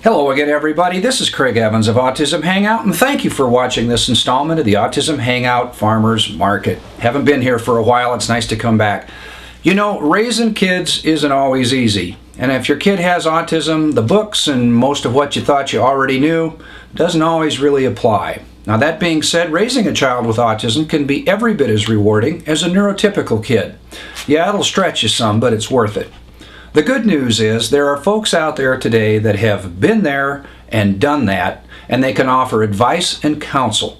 Hello again, everybody. This is Craig Evans of Autism Hangout, and thank you for watching this installment of the Autism Hangout Farmers Market. Haven't been here for a while. It's nice to come back. You know, raising kids isn't always easy. And if your kid has autism, the books and most of what you thought you already knew doesn't always really apply. Now, that being said, raising a child with autism can be every bit as rewarding as a neurotypical kid. Yeah, it'll stretch you some, but it's worth it. The good news is there are folks out there today that have been there and done that, and they can offer advice and counsel.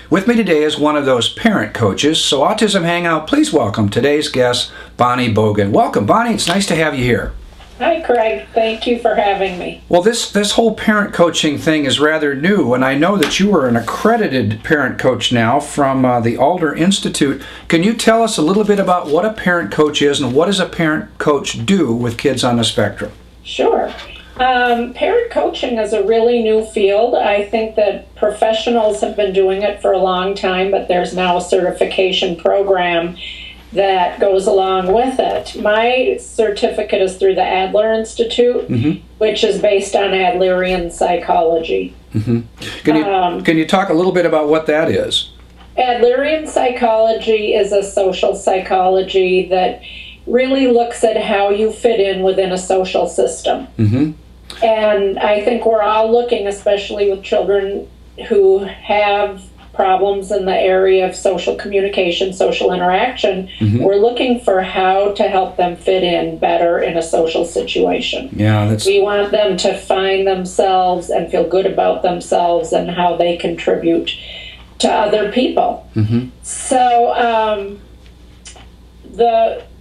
With me today is one of those parent coaches, so Autism Hangout, please welcome today's guest, Bonnie Bogen. Welcome, Bonnie. It's nice to have you here. Hi, Craig. Thank you for having me. Well, this whole parent coaching thing is rather new, and I know that you are an accredited parent coach now from the Alder Institute. Can you tell us a little bit about what a parent coach is and what does a parent coach do with kids on the spectrum? Sure. Parent coaching is a really new field. I think that professionals have been doing it for a long time, but there's now a certification program that goes along with it. My certificate is through the Adler Institute, which is based on Adlerian psychology. Can you talk a little bit about what that is? Adlerian psychology is a social psychology that really looks at how you fit in within a social system. And I think we're all looking, especially with children who have problems in the area of social communication, social interaction, we're looking for how to help them fit in better in a social situation. We want them to find themselves and feel good about themselves and how they contribute to other people. So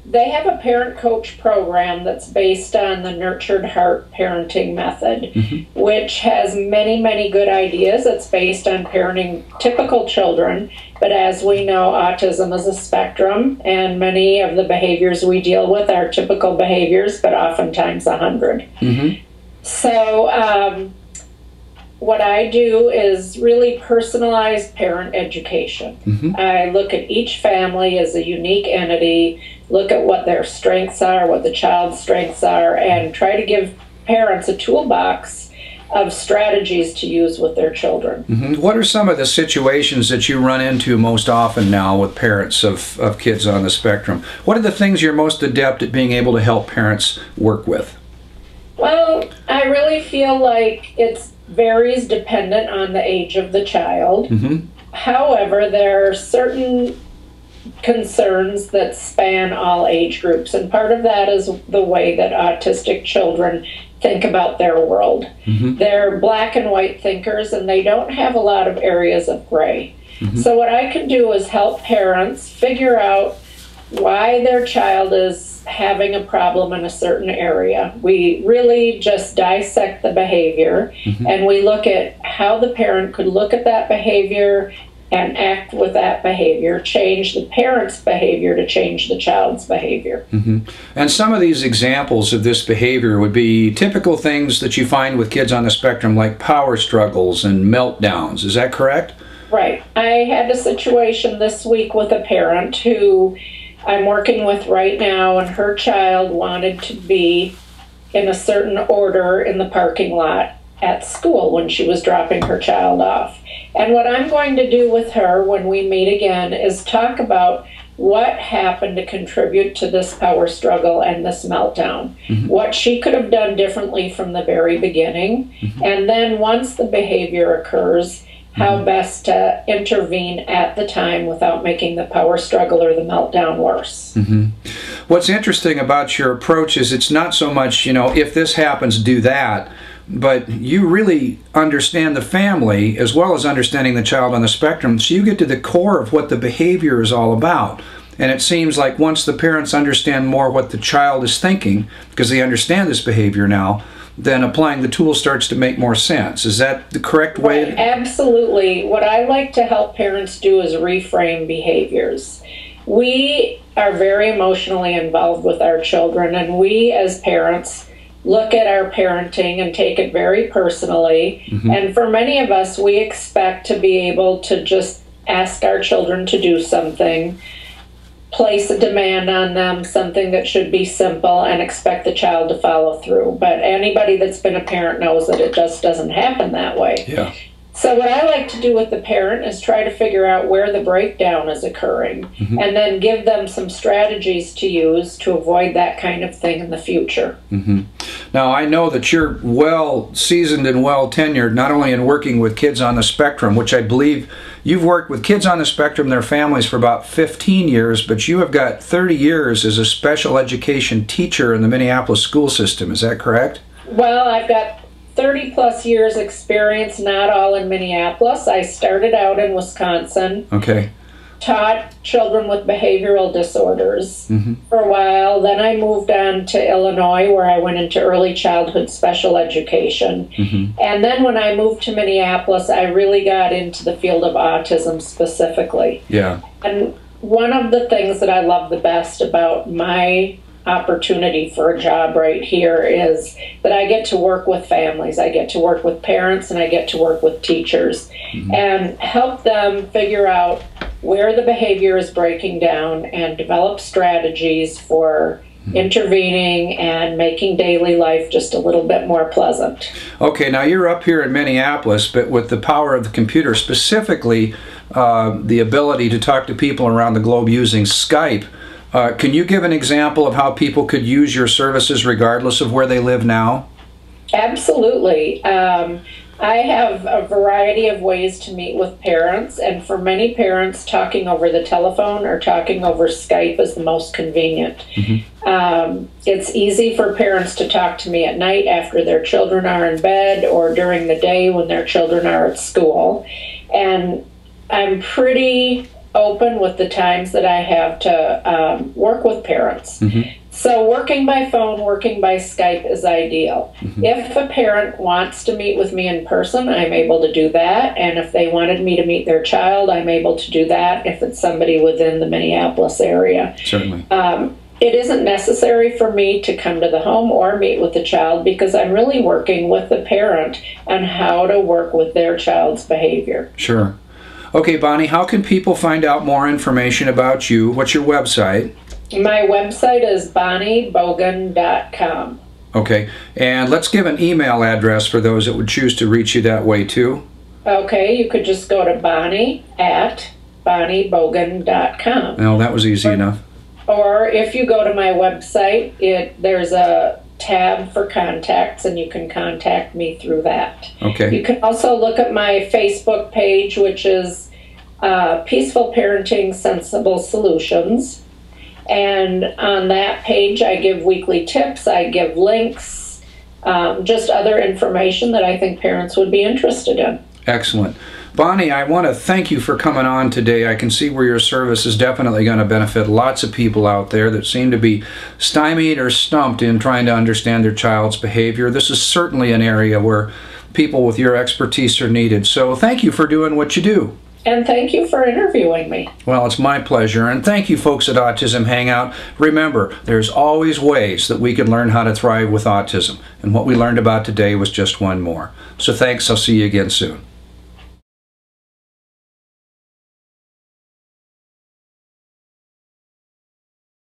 they have a parent coach program that's based on the Nurtured Heart parenting method, which has many, many good ideas. It's based on parenting typical children, but as we know, autism is a spectrum, and many of the behaviors we deal with are typical behaviors, but oftentimes 100. So what I do is really personalized parent education. I look at each family as a unique entity, look at what their strengths are, what the child's strengths are, and try to give parents a toolbox of strategies to use with their children. What are some of the situations that you run into most often now with parents of kids on the spectrum? What are the things you're most adept at being able to help parents work with? Well, I really feel like it varies dependent on the age of the child. However, there are certain concerns that span all age groups, and part of that is the way that autistic children think about their world. They're black and white thinkers, and they don't have a lot of areas of gray. So what I can do is help parents figure out why their child is having a problem in a certain area. We really just dissect the behavior, and we look at how the parent could look at that behavior and act with that behavior, change the parent's behavior to change the child's behavior. And some of these examples of this behavior would be typical things that you find with kids on the spectrum, like power struggles and meltdowns. Is that correct? Right. I had a situation this week with a parent who I'm working with right now, and her child wanted to be in a certain order in the parking lot at school when she was dropping her child off. And what I'm going to do with her when we meet again is talk about what happened to contribute to this power struggle and this meltdown, what she could have done differently from the very beginning, and then once the behavior occurs, how best to intervene at the time without making the power struggle or the meltdown worse. What's interesting about your approach is it's not so much, you know, if this happens, do that, but you really understand the family as well as understanding the child on the spectrum, so you get to the core of what the behavior is all about. And it seems like once the parents understand more what the child is thinking, because they understand this behavior now, then applying the tool starts to make more sense. Is that the correct way? Right, absolutely. What I like to help parents do is reframe behaviors. We are very emotionally involved with our children, and we as parents look at our parenting and take it very personally. And for many of us, we expect to be able to just ask our children to do something place a demand on them, something that should be simple, and expect the child to follow through. But anybody that's been a parent knows that it just doesn't happen that way. Yeah. So what I like to do with the parent is try to figure out where the breakdown is occurring, and then give them some strategies to use to avoid that kind of thing in the future. Now, I know that you're well seasoned and well tenured, not only in working with kids on the spectrum, which I believe you've worked with kids on the spectrum, their families, for about 15 years, but you have got 30 years as a special education teacher in the Minneapolis school system. Is that correct? Well, I've got 30 plus years experience, not all in Minneapolis. I started out in Wisconsin. Okay. Taught children with behavioral disorders for a while. Then I moved on to Illinois, where I went into early childhood special education. And then when I moved to Minneapolis, I really got into the field of autism specifically. Yeah. And one of the things that I love the best about my opportunity for a job right here is that I get to work with families, I get to work with parents, and I get to work with teachers and help them figure out where the behavior is breaking down and develop strategies for intervening and making daily life just a little bit more pleasant. Okay, now you're up here in Minneapolis, but with the power of the computer, specifically the ability to talk to people around the globe using Skype, can you give an example of how people could use your services regardless of where they live now? Absolutely. I have a variety of ways to meet with parents, and for many parents, talking over the telephone or talking over Skype is the most convenient. It's easy for parents to talk to me at night after their children are in bed or during the day when their children are at school. And I'm pretty open with the times that I have to work with parents. So working by phone, working by Skype is ideal. If a parent wants to meet with me in person, I'm able to do that. And if they wanted me to meet their child, I'm able to do that if it's somebody within the Minneapolis area. Certainly. It isn't necessary for me to come to the home or meet with the child because I'm really working with the parent on how to work with their child's behavior. Sure. Okay, Bonnie, how can people find out more information about you? What's your website? My website is bonniebogen.com. Okay, and let's give an email address for those that would choose to reach you that way too. Okay, you could just go to bonnie@bonniebogen.com. Well, that was easy enough. Or if you go to my website, there's a tab for contacts, and you can contact me through that. Okay. You can also look at my Facebook page, which is Peaceful Parenting Sensible Solutions. And on that page, I give weekly tips, I give links, just other information that I think parents would be interested in. Excellent. Bonnie, I want to thank you for coming on today. I can see where your service is definitely going to benefit lots of people out there that seem to be stymied or stumped in trying to understand their child's behavior. This is certainly an area where people with your expertise are needed. So thank you for doing what you do. And thank you for interviewing me. Well, it's my pleasure. And thank you, folks at Autism Hangout. Remember, there's always ways that we can learn how to thrive with autism. And what we learned about today was just one more. So thanks. I'll see you again soon.